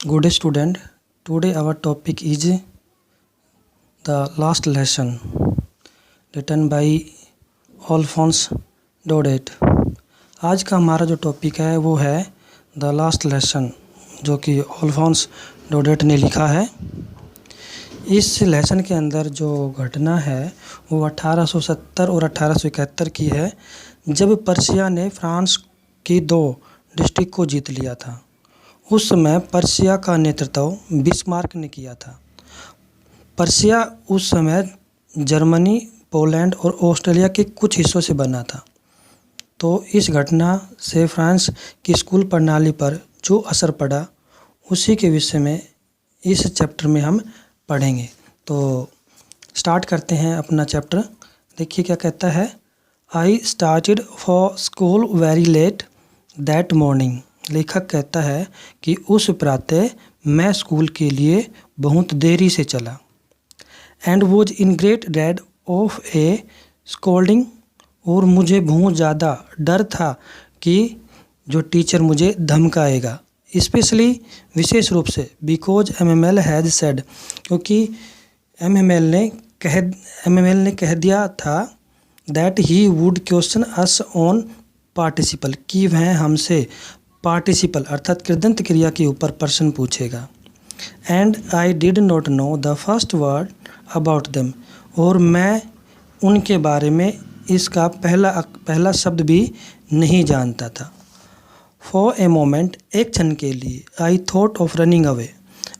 Good student, today our topic is the last lesson written by Alphonse Daudet। आज का हमारा जो topic है वो है द लास्ट लेसन, जो कि अल्फोंस डोडेट ने लिखा है। इस लेसन के अंदर जो घटना है वो 1870 और 1871 की है, जब पर्शिया ने फ्रांस की 2 डिस्ट्रिक्ट को जीत लिया था। उस समय पर्शिया का नेतृत्व बिस्मार्क ने किया था। पर्शिया उस समय जर्मनी, पोलैंड और ऑस्ट्रेलिया के कुछ हिस्सों से बना था। तो इस घटना से फ्रांस की स्कूल प्रणाली पर जो असर पड़ा, उसी के विषय में इस चैप्टर में हम पढ़ेंगे। तो स्टार्ट करते हैं अपना चैप्टर। देखिए क्या कहता है। I started for school very let that morning. लेखक कहता है कि उस प्रातः मैं स्कूल के लिए बहुत देरी से चला। And was in great dread of A scolding. और मुझे बहुत ज़्यादा डर था कि जो टीचर मुझे धमकाएगा, स्पेशली विशेष रूप से बिकॉज MML हैज़ सेड, क्योंकि MML ने कह दिया था that he would question us on participle, कि वह हमसे पार्टिसिपल अर्थात कृदंत क्रिया के ऊपर प्रश्न पूछेगा। And I did not know the first word about them. और मैं उनके बारे में इसका पहला शब्द भी नहीं जानता था। फॉर ए मोमेंट, एक क्षण के लिए, I thought of running away,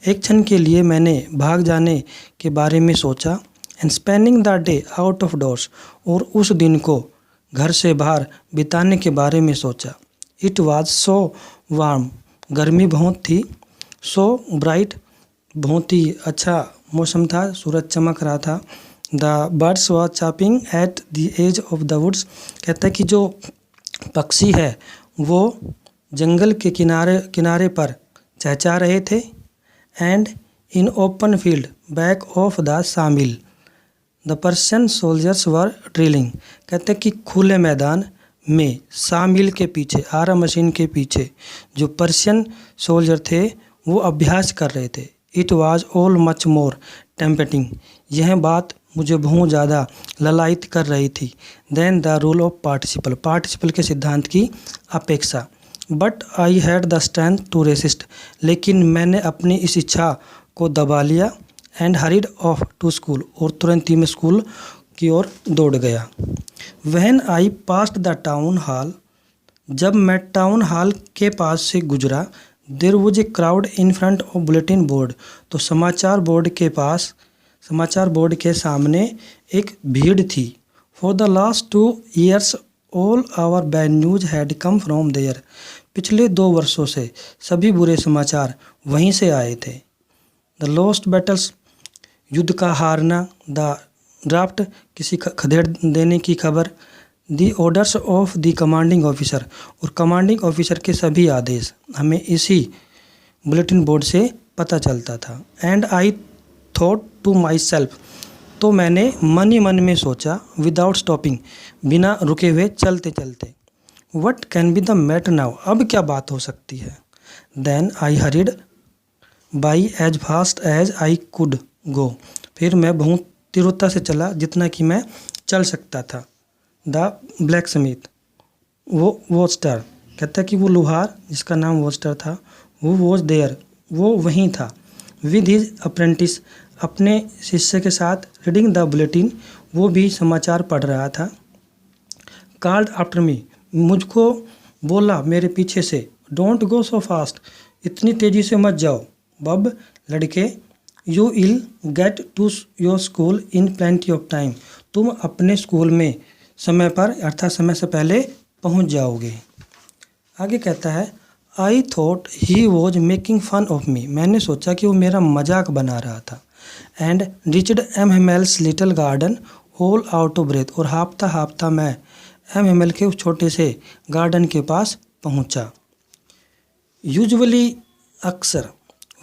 एक क्षण के लिए मैंने भाग जाने के बारे में सोचा। And spending the day out of doors, और उस दिन को घर से बाहर बिताने के बारे में सोचा। इट वॉज सो वार्म, गर्मी बहुत थी। सो ब्राइट, बहुत ही अच्छा मौसम था, सूरज चमक रहा था। The birds was chirping at the edge of the woods. कहता है कि जो पक्षी है वो जंगल के किनारे पर चहचहा रहे थे। And in open field back of the sawmill the Persian soldiers were drilling. कहते हैं कि खुले मैदान में सामिल के पीछे, आरा मशीन के पीछे जो पर्शियन सोल्जर थे वो अभ्यास कर रहे थे। It was all much more tempting, यह बात मुझे बहुत ज़्यादा ललायित कर रही थी। Then the rule of participle, participle के सिद्धांत की अपेक्षा। But I had the strength to resist, लेकिन मैंने अपनी इस इच्छा को दबा लिया। And hurried off to school, और तुरंत ही मैं स्कूल की ओर दौड़ गया। When I passed the town hall, जब मैं टाउन हॉल के पास से गुजरा। There was a crowd in front of bulletin board, तो समाचार बोर्ड के सामने एक भीड़ थी। For the last 2 years all our bad news had come from there, पिछले 2 वर्षों से सभी बुरे समाचार वहीं से आए थे। द लॉस्ट बैटल्स, युद्ध का हारना। द ड्राफ्ट, किसी खदेड़ देने की खबर। दी orders of the commanding officer, और कमांडिंग ऑफिसर के सभी आदेश हमें इसी बुलेटिन बोर्ड से पता चलता था। And I thought to my self, तो मैंने मन ही मन में सोचा। विदाउट स्टॉपिंग, बिना रुके हुए, चलते चलते। What can be the matter now, अब क्या बात हो सकती है। Then I hurried by as fast as I could go, फिर मैं बहुत तीव्रता से चला जितना कि मैं चल सकता था। द ब्लैक स्मिथ, वो वॉचटर, कहता है कि वो लोहार जिसका नाम वॉचटर था, वो वॉच देयर, वो वहीं था। विद हिज अप्रेंटिस, अपने शिष्य के साथ। रीडिंग द बुलेटिन, वो भी समाचार पढ़ रहा था। कॉल्ड आफ्टर मी, मुझको बोला मेरे पीछे से। डोंट गो सो फास्ट, इतनी तेज़ी से मत जाओ। बब, लड़के। You will get to your school in plenty of time, तुम अपने स्कूल में समय पर अर्थात समय से पहले पहुंच जाओगे। आगे कहता है I thought he was making fun of me, मैंने सोचा कि वो मेरा मजाक बना रहा था। And reached MML's little garden all out of breath, और हाँफता मैं MML के उस छोटे से गार्डन के पास पहुंचा। यूजुअली, अक्सर।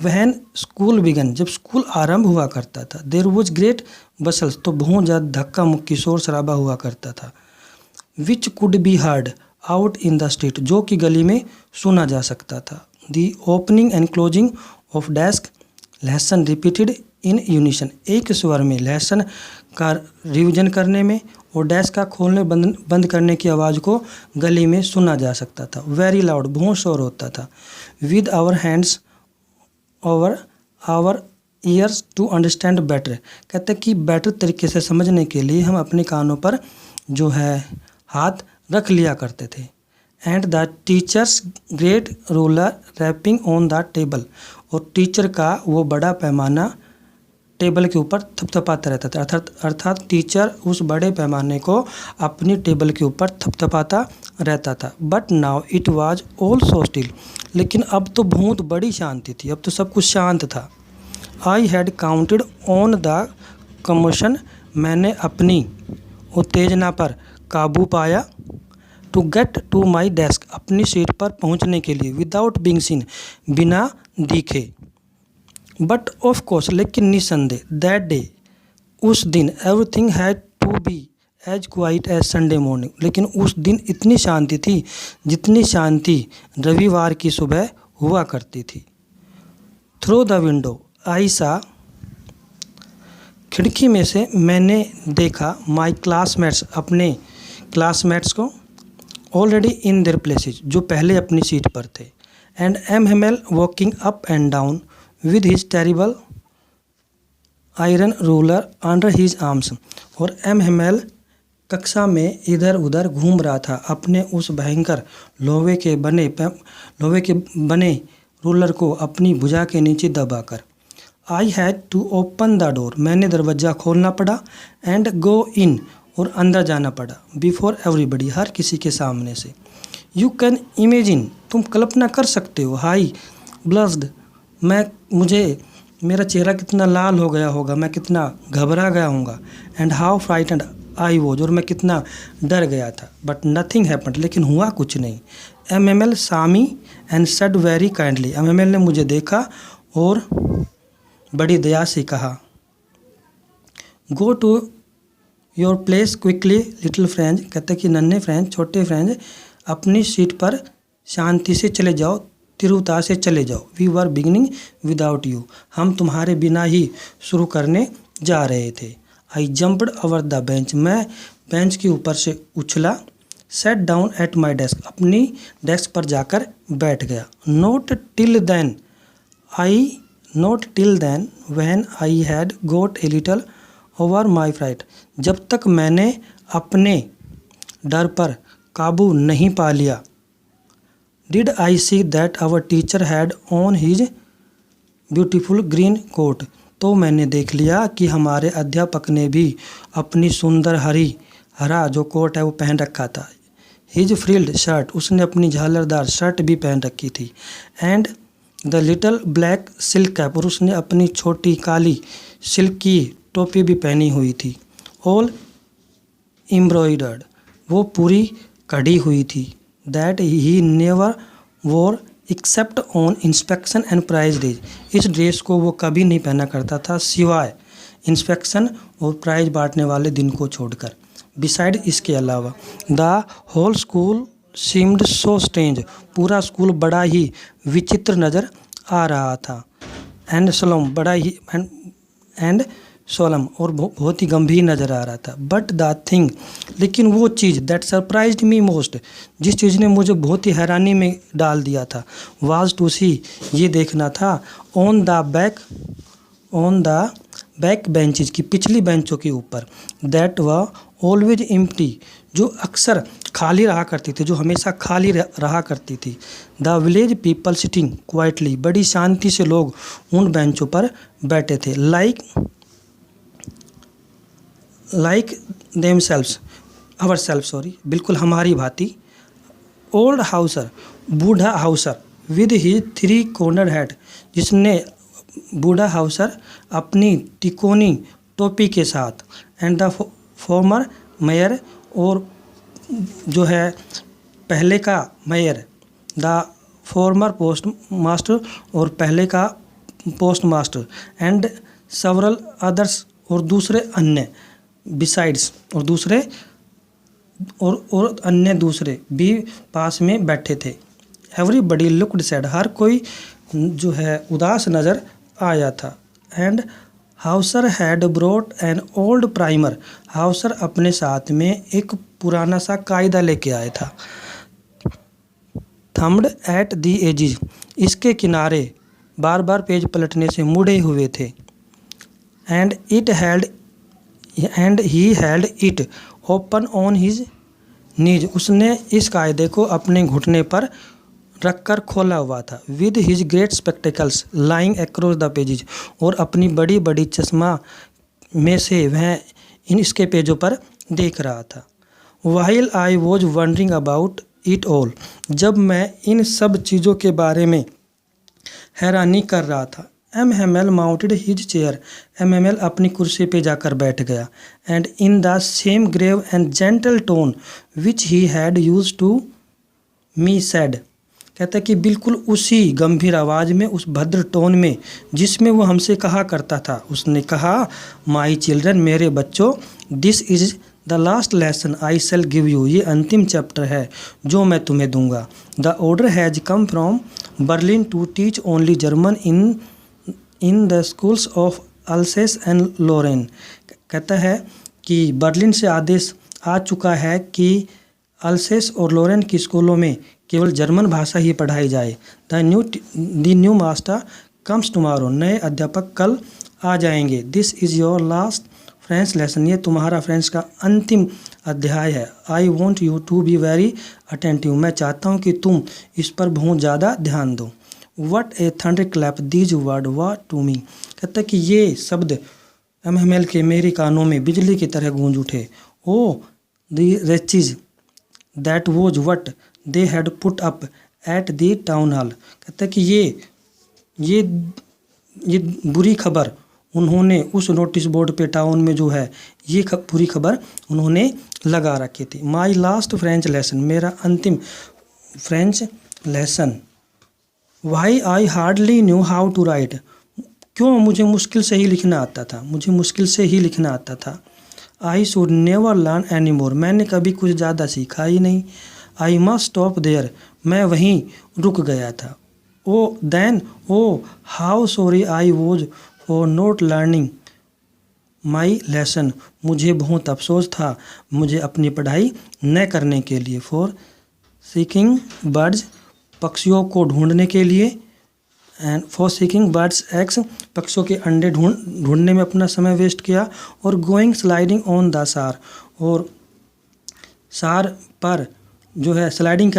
वहन स्कूल बिगन, जब स्कूल आरंभ हुआ करता था। देयर वॉज ग्रेट बसल्स, तो बहुत ज़्यादा धक्का मुक्की, शोर शराबा हुआ करता था। Which could be heard out in the street, जो कि गली में सुना जा सकता था। The opening and closing of desk lesson repeated in unison, एक स्वर में लेसन का रिवीजन करने में और डेस्क का खोलने बंद करने की आवाज़ को गली में सुना जा सकता था। वेरी लाउड, बहुत शोर होता था। With our hands over our ears to understand better, कहते हैं कि बेटर तरीके से समझने के लिए हम अपने कानों पर जो है हाथ रख लिया करते थे। And the teacher's great ruler rapping on the table, और टीचर का वो बड़ा पैमाना टेबल के ऊपर थपथपाता रहता था, अर्थात टीचर उस बड़े पैमाने को अपनी टेबल के ऊपर थपथपाता रहता था। But now it was all so still, लेकिन अब तो बहुत बड़ी शांति थी, अब तो सब कुछ शांत था। I had counted on the commotion, मैंने अपनी उत्तेजना पर काबू पाया। To get to my desk, अपनी सीट पर पहुंचने के लिए। विदाउट बीइंग सीन, बिना दिखे। बट ऑफ कोर्स, लेकिन निसंदेह, दैट डे, उस दिन, everything had to be as quiet as Sunday morning, लेकिन उस दिन इतनी शांति थी जितनी शांति रविवार की सुबह हुआ करती थी। थ्रू द विंडो आई सा, खिड़की में से मैंने देखा माई क्लासमेट्स, अपने क्लासमेट्स को, ऑलरेडी इन देयर प्लेसेस, जो पहले अपनी सीट पर थे। And MML walking up and down with his terrible iron ruler under his arms, और एमएमएल कक्षा में इधर उधर घूम रहा था अपने उस भयंकर लोहे के बने रूलर को अपनी भुजा के नीचे दबाकर। I had to open the door, मैंने दरवाज़ा खोलना पड़ा। एंड गो इन, और अंदर जाना पड़ा। बिफोर एवरीबडी, हर किसी के सामने से। यू कैन इमेजिन, तुम कल्पना कर सकते हो। हाई ब्लस्ड, मेरा चेहरा कितना लाल हो गया होगा, मैं कितना घबरा गया होऊंगा। And how frightened I was, और मैं कितना डर गया था। बट नथिंग हैपेंड, लेकिन हुआ कुछ नहीं। MML saw me and said very kindly, MML ने मुझे देखा और बड़ी दया से कहा, go to your place quickly little French, कहते कि नन्हे फ्रेंच, छोटे फ्रेंच, अपनी सीट पर शांति से चले जाओ, तिरुता से चले जाओ। We were beginning without you, हम तुम्हारे बिना ही शुरू करने जा रहे थे। I jumped over the bench, मैं बेंच के ऊपर से उछला। Sat down at my desk, अपनी डेस्क पर जाकर बैठ गया। Not till then when I had got a little over my fright, जब तक मैंने अपने डर पर काबू नहीं पा लिया। Did I see that our teacher had on his beautiful green coat, तो मैंने देख लिया कि हमारे अध्यापक ने भी अपनी सुंदर हरा जो कोट है वो पहन रखा था। हिज फ्रिल्ड शर्ट, उसने अपनी झालरदार शर्ट भी पहन रखी थी। And the little black silk cap, और उसने अपनी छोटी काली सिल्क की टोपी भी पहनी हुई थी। ऑल एम्ब्रॉयडर्ड, वो पूरी कढ़ी हुई थी। That he never wore except on inspection and prize days, इस ड्रेस को वो कभी नहीं पहना करता था सिवाय इंस्पेक्शन और प्राइज बांटने वाले दिन को छोड़कर। बिसाइड, इसके अलावा, the whole school seemed so strange, पूरा स्कूल बड़ा ही विचित्र नज़र आ रहा था। एंड सोलम, बड़ा ही एंड सोलम, और बहुत ही गंभीर नज़र आ रहा था। बट द थिंग, लेकिन वो चीज़, दैट सरप्राइज्ड मी मोस्ट, जिस चीज़ ने मुझे बहुत ही हैरानी में डाल दिया था, वाज टू सी, ये देखना था, ऑन द बैक बेंचेज, की पिछली बेंचों के ऊपर, दैट व ऑलवेज एम्प्टी, जो अक्सर खाली रहा करती थी, जो हमेशा खाली रहा करती थी। The village people sitting quietly, बड़ी शांति से लोग उन बेंचों पर बैठे थे। लाइक देमसेल्व्स, आवरसेल्व्स, बिल्कुल हमारी भांति। ओल्ड हाउसर, बूढ़ा Hauser, with he 3 corner hat, जिसने बूढ़ा हाउसर अपनी तिकोनी टोपी के साथ। एंड द फॉर्मर मेयर, और जो है पहले का mayor. The former post master, और पहले का post master. And several others, और दूसरे अन्य। बिसाइड्स, और दूसरे और अन्य दूसरे भी पास में बैठे थे। एवरीबडी लुक्ड सैड, हर कोई जो है उदास नज़र आया था। And Hauser had brought an old primer, Hauser अपने साथ में एक पुराना सा कायदा लेके आया था। थम्ब्ड एट दी एजिज, इसके किनारे बार बार पेज पलटने से मुड़े हुए थे। And he held it open on his knees, उसने इस कायदे को अपने घुटने पर रखकर खोला हुआ था। With his great spectacles lying across the pages, और अपनी बड़ी बड़ी चश्मा में से वह इसके पेजों पर देख रहा था। While I was wondering about it all, जब मैं इन सब चीज़ों के बारे में हैरानी कर रहा था। MML mounted his chair, MML अपनी कुर्सी पे जाकर बैठ गया। And in the same grave and gentle tone which he had use to me said, कहता है कि बिल्कुल उसी गंभीर आवाज़ में, उस भद्र टोन में जिसमें वो हमसे कहा करता था, उसने कहा, माई चिल्ड्रन, मेरे बच्चों, this is the last lesson I shall give you, ये अंतिम चैप्टर है जो मैं तुम्हें दूंगा। The order has come from Berlin to teach only German in the schools of Alsace and Lorraine, कहता है कि बर्लिन से आदेश आ चुका है कि अल्सेस और लोरेन की स्कूलों में केवल जर्मन भाषा ही पढ़ाई जाए। The new master comes tomorrow, नए अध्यापक कल आ जाएंगे। This is your last French lesson, ये तुम्हारा फ्रेंच का अंतिम अध्याय है। I want you to be very attentive, मैं चाहता हूँ कि तुम इस पर बहुत ज़्यादा ध्यान दो। What a thunder clap these word were to me, कहता है कि ये शब्द एमएमएल के मेरे कानों में बिजली की तरह गूंज उठे। Oh the riches that was what they had put up at the town hall, कहता है कि ये बुरी खबर उन्होंने उस नोटिस बोर्ड पे टाउन में जो है ये बुरी खबर उन्होंने लगा रखी थी। माई लास्ट फ्रेंच लेसन, मेरा अंतिम French lesson. Why I hardly knew how to write, क्यों मुझे मुश्किल से ही लिखना आता था, मुझे मुश्किल से ही लिखना आता था। I should never learn any more, मैंने कभी कुछ ज़्यादा सीखा ही नहीं। आई मस्ट स्टॉप देयर, मैं वहीं रुक गया था। Oh then oh how sorry I was for not learning my lesson, मुझे बहुत अफसोस था मुझे अपनी पढ़ाई न करने के लिए। फॉर सीकिंग बर्ड्स, पक्षियों को ढूंढने के लिए। And for seeking birds eggs, पक्षियों के अंडे ढूंढने में अपना समय वेस्ट किया। और गोइंग स्लाइडिंग ऑन द सार, और सार पर जो है स्लाइडिंग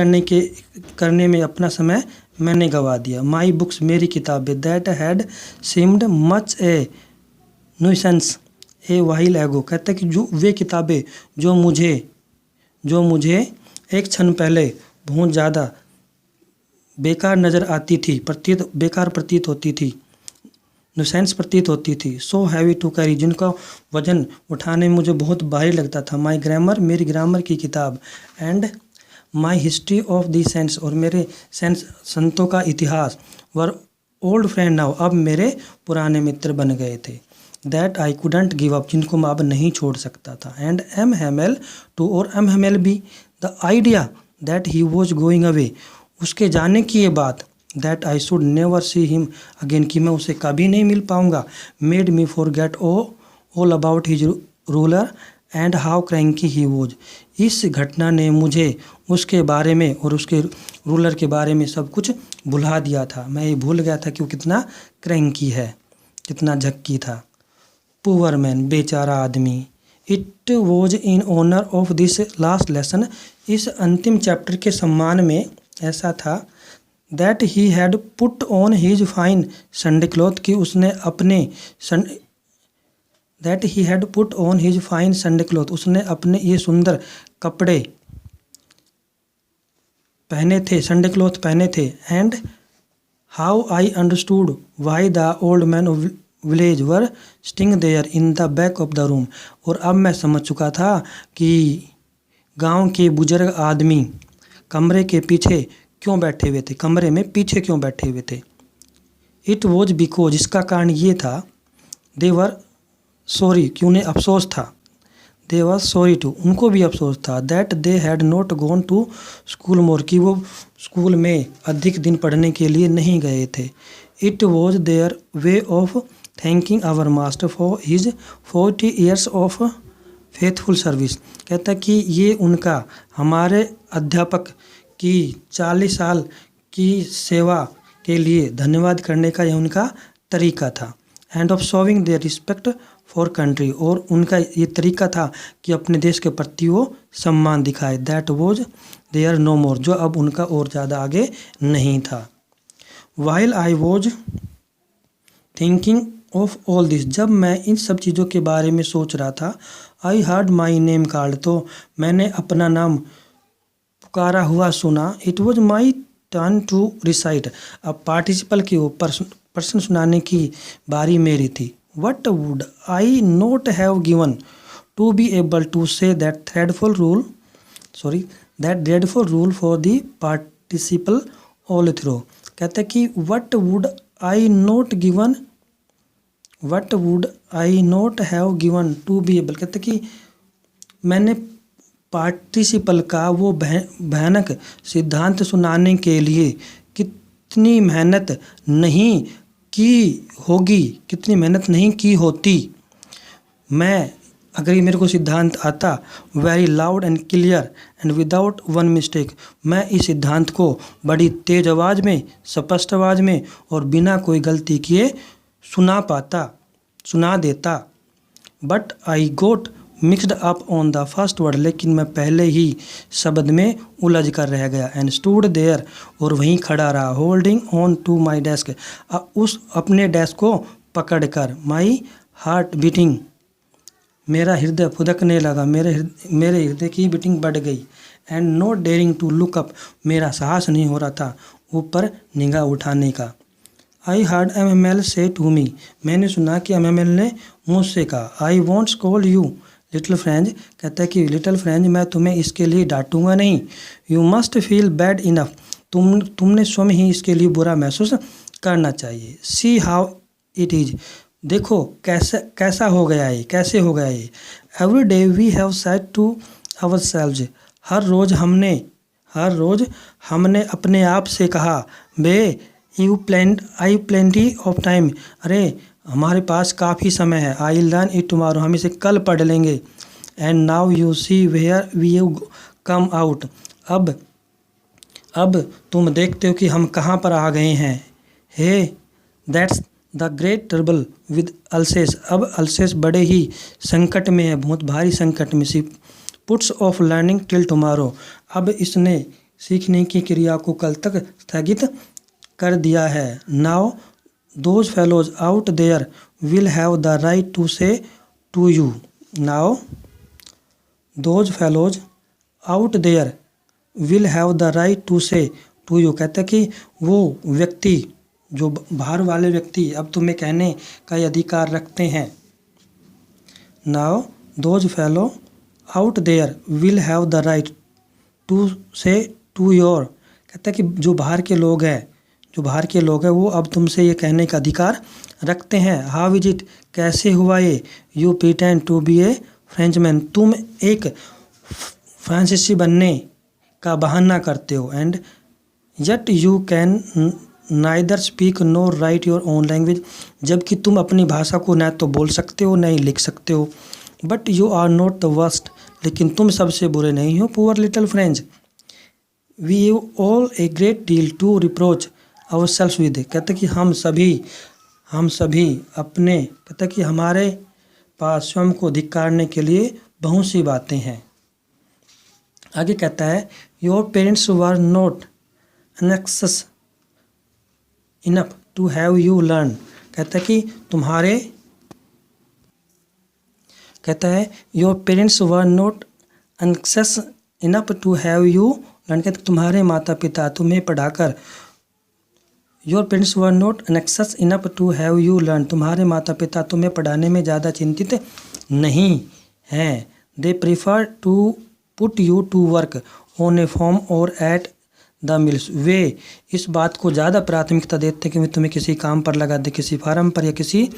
करने में अपना समय मैंने गवा दिया। माई बुक्स, मेरी किताबें, that had seemed much A nuisance a while एगो, कहता है कि जो वे किताबें जो मुझे एक क्षण पहले बहुत ज़्यादा बेकार नज़र आती थी, बेकार प्रतीत होती थी, न्यूसेंस प्रतीत होती थी। सो हैवी टू कैरी, जिनका वजन उठाने में मुझे बहुत भारी लगता था। माई ग्रामर, मेरी ग्रामर की किताब। And my history of the sense, और मेरे संतों का इतिहास। वर ओल्ड फ्रेंड नाउ, अब मेरे पुराने मित्र बन गए थे। That I couldn't give up, जिनको मैं अब नहीं छोड़ सकता था। एंड एमएमएल टू, और एमएमएल भी, the idea that he was going away, उसके जाने की ये बात, that I should never see him again, कि मैं उसे कभी नहीं मिल पाऊंगा, made me forget all about his ruler and how cranky he was, इस घटना ने मुझे उसके बारे में और उसके रूलर के बारे में सब कुछ भुला दिया था। मैं ये भूल गया था कि वो कितना क्रैंकी है, कितना झक्की था। पुअर मैन, बेचारा आदमी। It was in honour of this last lesson, इस अंतिम चैप्टर के सम्मान में ऐसा था। That he had put on his fine Sunday cloth, कि उसने अपने that he had put on his fine Sunday cloth, उसने अपने ये सुंदर कपड़े पहने थे, संडे क्लॉथ पहने थे। And how I understood why the old man of village were sitting there in the back of the room, और अब मैं समझ चुका था कि गांव के बुजुर्ग आदमी कमरे के पीछे क्यों बैठे हुए थे, कमरे में पीछे क्यों बैठे हुए थे। इट वॉज बिकॉज, इसका कारण ये था, दे वर सॉरी, कि उन्हें अफसोस था, दे वॉज सॉरी टू, उनको भी अफसोस था, that they had not gone to school more, कि वो स्कूल में अधिक दिन पढ़ने के लिए नहीं गए थे। It was their way of thanking our master for his 40 years of faithful service. कहता कि ये उनका हमारे अध्यापक की 40 साल की सेवा के लिए धन्यवाद करने का यह उनका तरीका था। And of showing their respect for country, और उनका ये तरीका था कि अपने देश के प्रति वो सम्मान दिखाए। दैट वॉज देयर नो मोर, जो अब उनका और ज़्यादा आगे नहीं था। While I was thinking of all this, जब मैं इन सब चीज़ों के बारे में सोच रहा था, I heard my name called, तो मैंने अपना नाम पुकारा हुआ सुना। It was my turn to recite, अब पार्टिसिपल के ऊपर प्रश्न सुनाने की बारी मेरी थी। What would I not have given to be able to say that dreadful rule for the participle all through। कहते कि what would I not have given to be able, कहते कि मैंने पार्टिसिपल का वो भयानक सिद्धांत सुनाने के लिए कितनी मेहनत नहीं की होती। मैं अगर ये मेरे को सिद्धांत आता, very loud and clear and without one mistake, मैं इस सिद्धांत को बड़ी तेज आवाज़ में, स्पष्ट आवाज़ में और बिना कोई गलती किए सुना देता। But I got mixed up on the first word, लेकिन मैं पहले ही शब्द में उलझ कर रह गया। एंड स्टूड देयर, और वहीं खड़ा रहा। Holding on to my desk, उस अपने डेस्क को पकड़ कर। माई हार्ट बीटिंग, मेरा हृदय फुदकने लगा, मेरे हृदय की बीटिंग बढ़ गई। And not daring to look up, मेरा साहस नहीं हो रहा था ऊपर निगाह उठाने का। आई हर्ड MML से टू मी, मैंने सुना कि MML ने मुझसे कहा। I want call you little friend, कहता है कि लिटिल फ्रेंड मैं तुम्हें इसके लिए डांटूंगा नहीं। You must feel bad enough, तुमने स्वयं ही इसके लिए बुरा महसूस करना चाहिए। सी हाउ इट इज, देखो कैसा हो गया है, कैसे हो गया है। Every day we have said to ourselves, हर रोज़ हमने अपने आप से कहा, bah I plenty of time, अरे हमारे पास काफ़ी समय है। आई लर्न इट टुमारो, हम इसे कल पढ़ लेंगे। And now you see where we've come out, अब तुम देखते हो कि हम कहाँ पर आ गए हैं। Hey that's the great trouble with Alsace, अब अल्सेस बड़े ही संकट में है, बहुत भारी संकट में। She puts off learning till tomorrow, अब इसने सीखने की क्रिया को कल तक स्थगित कर दिया है। Now those fellows out there will have the right to say to you, now those fellows out there will have the right to say to you, कहते कि वो व्यक्ति, जो बाहर वाले व्यक्ति अब तुम्हें कहने का अधिकार रखते हैं। Now those fellow out there will have the right to say to your, कहते कि जो बाहर के लोग हैं वो अब तुमसे ये कहने का अधिकार रखते हैं। हाउ इज इट, कैसे हुआ ये। You pretend to be a Frenchman, तुम एक फ्रांसीसी बनने का बहाना करते हो। And yet you can neither speak nor write your own language, जबकि तुम अपनी भाषा को न तो बोल सकते हो न ही लिख सकते हो। But you are not the worst, लेकिन तुम सबसे बुरे नहीं हो। Poor little French, we've all a great deal to reproach our self with, कहते कि हम सभी अपने, कहते कि हमारे पास स्वयं को धिक्कारने के लिए बहुत सी बातें हैं। आगे कहता है your parents were not anxious enough to have you learn, कहता है your parents were not anxious enough to have you learn, कहते तुम्हारे माता पिता तुम्हें पढ़ाकर, your parents were not anxious enough to have you learn, तुम्हारे माता पिता तुम्हें पढ़ाने में ज़्यादा चिंतित नहीं हैं। They prefer to put you to work on a farm or at the mills, वे इस बात को ज़्यादा प्राथमिकता देते हैं कि वे तुम्हें किसी काम पर लगा दे, किसी फार्म पर या किसी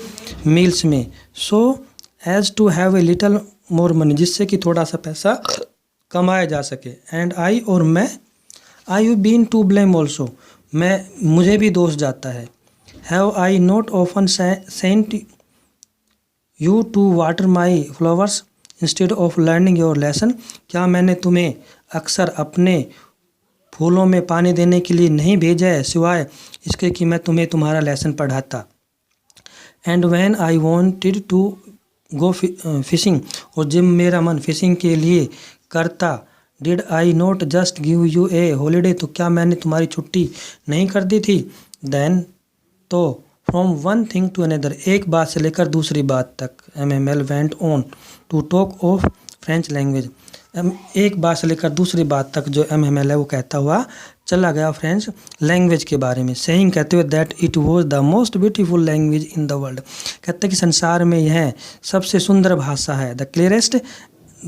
मिल्स में। So as to have a little more money, जिससे कि थोड़ा सा पैसा कमाया जा सके। एंड आई और मैं, I've been to blame also, मुझे भी दोष जाता है। Have I not often sent you to water my flowers instead of learning your lesson, क्या मैंने तुम्हें अक्सर अपने फूलों में पानी देने के लिए नहीं भेजा है, सिवाय इसके कि मैं तुम्हें तुम्हारा लेसन पढ़ाता। And when I wanted to go fishing, और जब मेरा मन फिशिंग के लिए करता, did I not just give you a holiday, तो क्या मैंने तुम्हारी छुट्टी नहीं कर दी थी। देन, तो from one thing to another, एक बात से लेकर दूसरी बात तक, MML went on to talk of French language, एक बात से लेकर दूसरी बात तक जो MML है वो कहता हुआ चला गया फ्रेंच लैंग्वेज के बारे में। सेइंग, कहते हुए, that it was the most beautiful language in the world, कहते हैं कि संसार में यह सबसे सुंदर भाषा है। द क्लियरेस्ट,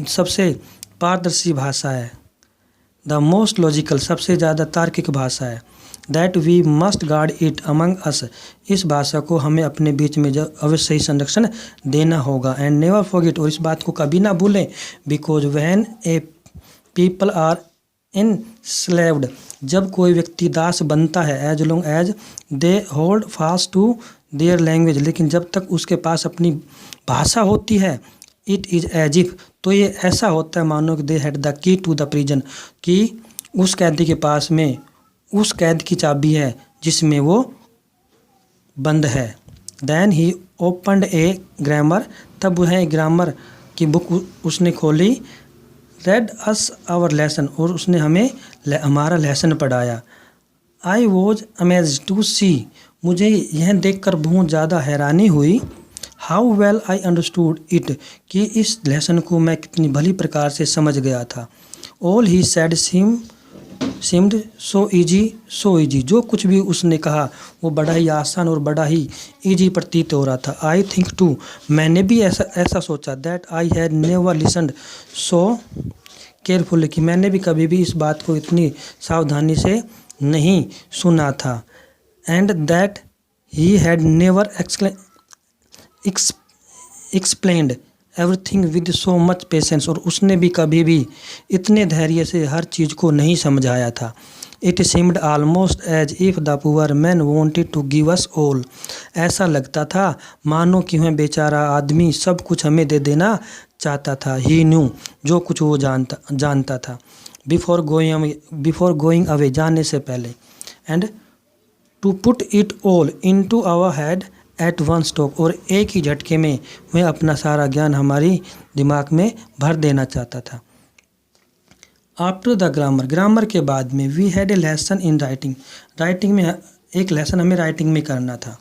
सबसे पारदर्शी भाषा है। द मोस्ट लॉजिकल, सबसे ज़्यादा तार्किक भाषा है। That we must guard it among us, इस भाषा को हमें अपने बीच में अवश्य ही संरक्षण देना होगा। एंड नेवर फॉरगेट, और इस बात को कभी ना भूलें, because when a people are enslaved, जब कोई व्यक्ति दास बनता है, as long as they hold fast to their language, लेकिन जब तक उसके पास अपनी भाषा होती है, इट इज़ एज इफ, तो ये ऐसा होता है मानो कि they had the key to the prison, कि उस कैदी के पास में उस कैद की चाबी है जिसमें वो बंद है। Then he opened a grammar, तब वह ग्रामर की बुक उसने खोली। रेड अस आवर लेसन, और उसने हमें हमारा लेसन पढ़ाया। आई वॉज अमेज्ड टू सी, मुझे यह देखकर बहुत ज़्यादा हैरानी हुई। How well I understood it, कि इस लेसन को मैं कितनी भली प्रकार से समझ गया था। All he sad seemed so easy, जो कुछ भी उसने कहा वो बड़ा ही आसान और बड़ा ही ईजी प्रतीत हो रहा था। आई थिंक टू, मैंने भी ऐसा सोचा। That I had never listened so carefully, कि मैंने भी कभी भी इस बात को इतनी सावधानी से नहीं सुना था। And that he had never explained everything with so much patience, और उसने भी कभी भी इतने धैर्य से हर चीज़ को नहीं समझाया था। It seemed almost as if the poor man wanted to give us all, ऐसा लगता था मानो कि वह बेचारा आदमी सब कुछ हमें दे देना चाहता था। ही न्यू, जो कुछ वो जानता था। बिफोर गोइंग अवे, जाने से पहले। And to put it all into our head at one stroke, और एक ही झटके में वह अपना सारा ज्ञान हमारी दिमाग में भर देना चाहता था। आफ्टर द ग्रामर के बाद में we had a lesson in writing में एक लेसन हमें राइटिंग में करना था।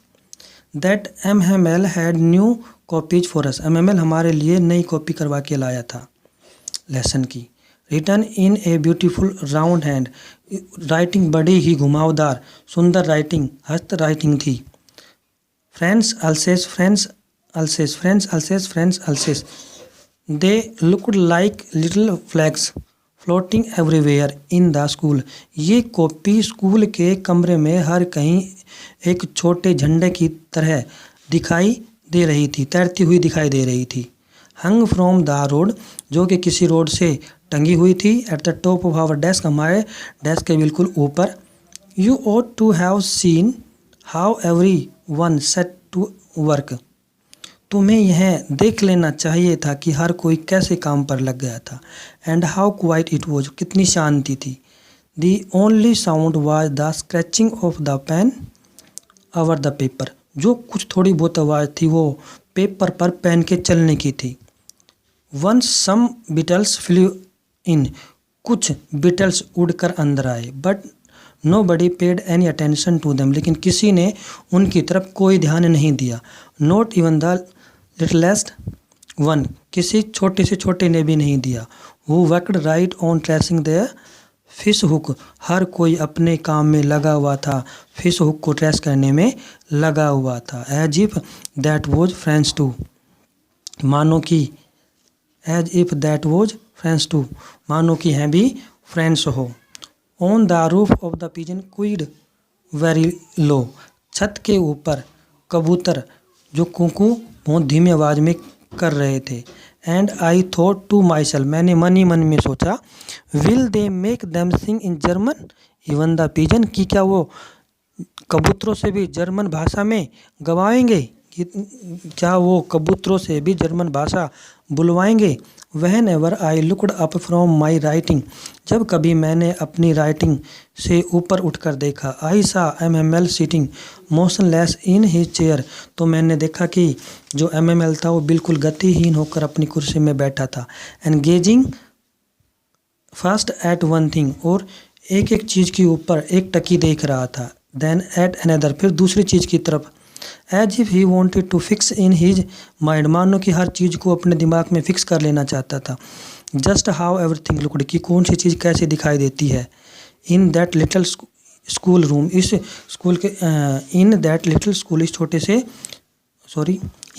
That MML had new copies for us, MML हमारे लिए नई कॉपी करवा के लाया था लेसन की। Written in a beautiful round hand, writing बड़ी ही घुमावदार सुंदर राइटिंग, हस्त राइटिंग थी। France Alsace, they looked like little flags floating everywhere in the school, ये कॉपी स्कूल के कमरे में हर कहीं एक छोटे झंडे की तरह दिखाई दे रही थी, तैरती हुई दिखाई दे रही थी। हंग फ्रॉम द रोड, जो कि किसी रोड से टंगी हुई थी। At the top of our desk, हमारे डेस्क के बिल्कुल ऊपर। You ought to have seen how every one set to work, तुम्हें यह देख लेना चाहिए था कि हर कोई कैसे काम पर लग गया था। And how quiet it was, कितनी शांति थी। The only sound was the scratching of the pen over the paper, जो कुछ थोड़ी बहुत आवाज़ थी वो पेपर पर पेन के चलने की थी। Once some beetles flew in, कुछ बिटल्स उड़कर अंदर आए। But nobody paid any attention to them, लेकिन किसी ने उनकी तरफ कोई ध्यान नहीं दिया। Not even the littlest one, किसी छोटे से छोटे ने भी नहीं दिया। वो worked right on tracing the fish hook, हर कोई अपने काम में लगा हुआ था, फिश हुक को ट्रेस करने में लगा हुआ था। As if that was French too, मानो कि as if that was French too, मानो कि हैं भी फ्रेंड्स हो। On the roof of the pigeon cooed very low, छत के ऊपर कबूतर जो कुकू बहुत धीमी आवाज़ में कर रहे थे। And I thought to my self, मैंने मन ही मन में सोचा, will they make them sing in German even the pigeon, कि क्या वो कबूतरों से भी जर्मन भाषा में गवाएंगे, क्या वो कबूतरों से भी जर्मन भाषा बुलवाएंगे। वहन ever I looked up from my writing, जब कभी मैंने अपनी राइटिंग से ऊपर उठकर देखा, I saw MML sitting motionless in his chair, तो मैंने देखा कि जो MML था वो बिल्कुल गतिहीन होकर अपनी कुर्सी में बैठा था। Engaging first at one thing, और एक एक चीज़ के ऊपर एक टकी देख रहा था। देन एट अनदर, फिर दूसरी चीज़ की तरफ। As if he wanted to fix in his mind, मानो कि हर चीज़ को अपने दिमाग में फिक्स कर लेना चाहता था। जस्ट हाउ एवरीथिंग लुक्ड, कि कौन सी चीज़ कैसे दिखाई देती है। In that little school room, इस स्कूल के इन दैट लिटिल स्कूल, इस छोटे से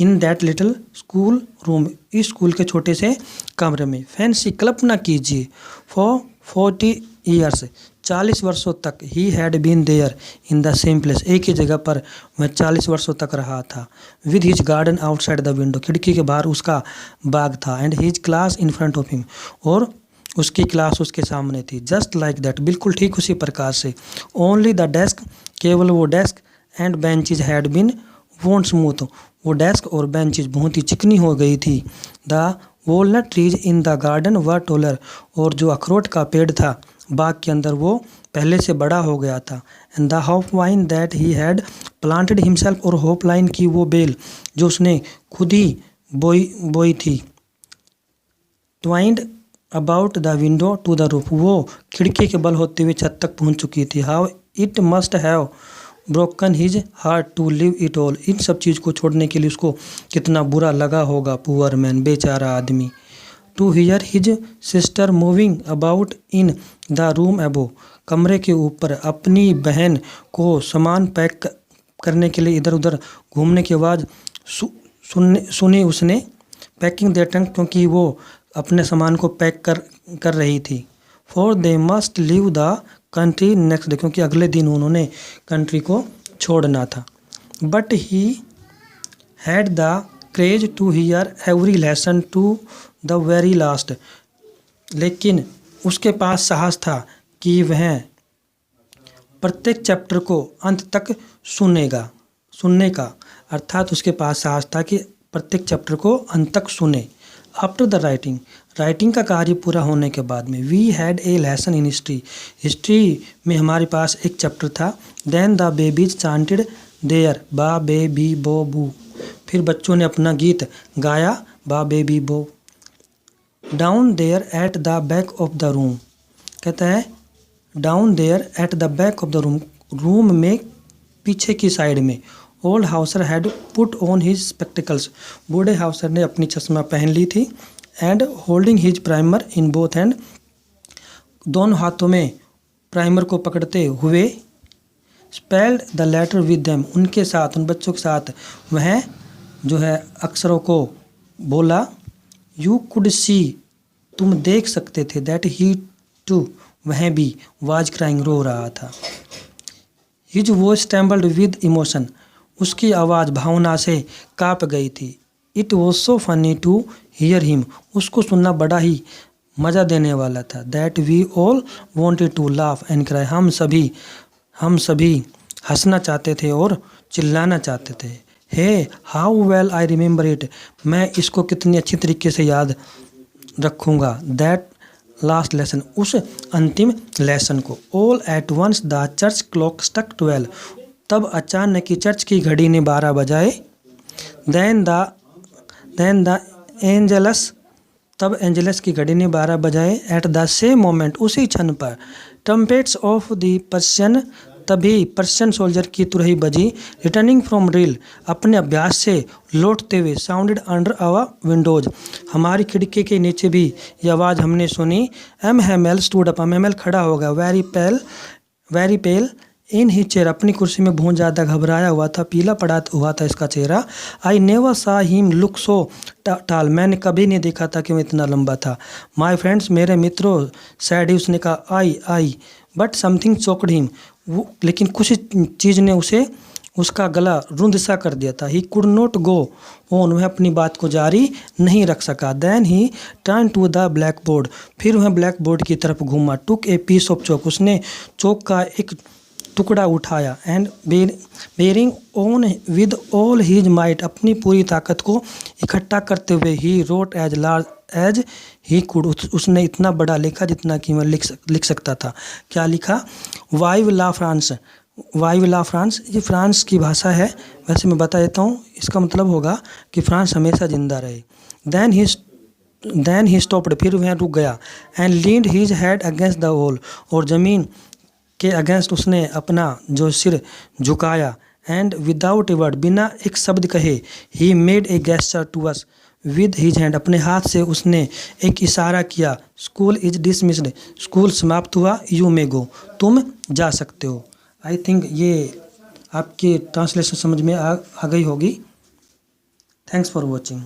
in that little school room, इस स्कूल के छोटे से कमरे में। फैंसी, कल्पना कीजिए, फॉर 40 ईयर्स, 40 वर्षों तक, he had been there in the same place, एक ही जगह पर वह 40 वर्षों तक रहा था। With his garden outside the window, खिड़की के बाहर उसका बाग था। And his class in front of him, और उसकी क्लास उसके सामने थी। जस्ट लाइक दैट, बिल्कुल ठीक उसी प्रकार से। ओनली द डेस्क, केवल वो desk, and benches had been worn smooth, वो डेस्क और बेंचेज बहुत ही चिकनी हो गई थी। The walnut trees in the garden were taller, और जो अखरोट का पेड़ था बाग के अंदर वो पहले से बड़ा हो गया था। And the hop vine that he had planted himself, और होप लाइन की वो बेल जो उसने खुद ही बोई थी। Twined about the window to the roof, वो खिड़की के बल होते हुए छत तक पहुंच चुकी थी। How it must have broken his heart to leave it all, इन सब चीज़ को छोड़ने के लिए उसको कितना बुरा लगा होगा, पुअर मैन, बेचारा आदमी। To hear his sister moving about in the room above, कमरे के ऊपर अपनी बहन को सामान पैक करने के लिए इधर उधर घूमने की आवाज़ सुनी उसने। पैकिंग देयर टंग, क्योंकि वो अपने सामान को पैक कर रही थी। For they must leave the country next day, क्योंकि अगले दिन उन्होंने कंट्री को छोड़ना था। But he had the courage to hear every lesson to the very last, लेकिन उसके पास साहस था कि वह प्रत्येक चैप्टर को अंत तक सुनने का, अर्थात उसके पास साहस था कि प्रत्येक चैप्टर को अंत तक सुने। आफ्टर द राइटिंग का कार्य पूरा होने के बाद में, we had a lesson in history में हमारे पास एक चैप्टर था। Then the babies chanted their ba be bi bo bu, फिर बच्चों ने अपना गीत गाया, ba be bi bo. Down there at the back of the room, कहता है down there at the back of the room, room में पीछे की साइड में। Old Hauser had put on his spectacles, बूढ़े हाउसर ने अपनी चश्मा पहन ली थी। And holding his primer in both hand, दोनों हाथों में प्राइमर को पकड़ते हुए। Spelled the letter with them, उनके साथ, उन बच्चों के साथ वह जो है अक्षरों को बोला। यू कुड सी, तुम देख सकते थे। दैट ही टू, वह भी, वाज क्राइंग, रो रहा था। His voice trembled with emotion, उसकी आवाज़ भावना से काँप गई थी। It was so funny to hear him, उसको सुनना बड़ा ही मज़ा देने वाला था। That we all wanted to laugh and cry, हम सभी हंसना चाहते थे और चिल्लाना चाहते थे। Hey how well I remember it, मैं इसको कितनी अच्छी तरीके से याद रखूँगा। दैट लास्ट लेसन, उस अंतिम लेसन को। All at once the church clock struck 12, तब अचानक की चर्च की घड़ी ने 12 बजाए। देन द एंजलस, तब एंजलस की घड़ी ने 12 बजाए। एट द सेम मोमेंट, उसी क्षण पर। ट्रम्पेट्स ऑफ द पर्शियन, तभी पर्शियन सोल्जर की तुरही बजी। रिटर्निंग फ्रॉम ड्रिल, अपने अभ्यास से लौटते हुए। साउंडेड अंडर आवर विंडोज, हमारी खिड़की के नीचे भी ये आवाज़ हमने सुनी। MML स्टूड अप, MML खड़ा हो गया। वेरी पेल इन ही चेयर, अपनी कुर्सी में बहुत ज़्यादा घबराया हुआ था, पीला पड़ा हुआ था इसका चेहरा। आई नेवर सा हिम लुक सो टाल, मैंने कभी नहीं देखा था कि वो इतना लंबा था। माई फ्रेंड्स, मेरे मित्रों, सैड ही, उसने कहा। आई बट समथिंग चोक्ड हिम, वो, लेकिन कुछ चीज़ ने उसे उसका गला रुंध सा कर दिया था। He could not go on, वह अपनी बात को जारी नहीं रख सका। Then he turn to the blackboard, फिर वह ब्लैक बोर्ड की तरफ घूमा। टुक ए पीस ऑफ चौक, उसने चौक का एक टुकड़ा उठाया। And bearing on with all his might, अपनी पूरी ताकत को इकट्ठा करते हुए he wrote as large as he could, उसने इतना बड़ा लिखा जितना कि वह लिख सकता था। क्या लिखा? वाइव ला फ्रांस, वाइव ला फ्रांस, ये फ्रांस की भाषा है। वैसे मैं बता देता हूँ, इसका मतलब होगा कि फ्रांस हमेशा जिंदा रहे। देन ही स्टॉप्ड, फिर वह रुक गया। And leaned his head against the wall, और ज़मीन के अगेंस्ट उसने अपना जो सिर झुकाया। एंड विदाउट ए वर्ड, बिना एक शब्द कहे, he made a gesture to us with his hand, अपने हाथ से उसने एक इशारा किया। स्कूल इज डिसमिस्ड, स्कूल समाप्त हुआ। यू मे गो, तुम जा सकते हो। आई थिंक ये आपके ट्रांसलेशन समझ में आ गई होगी। Thanks for watching.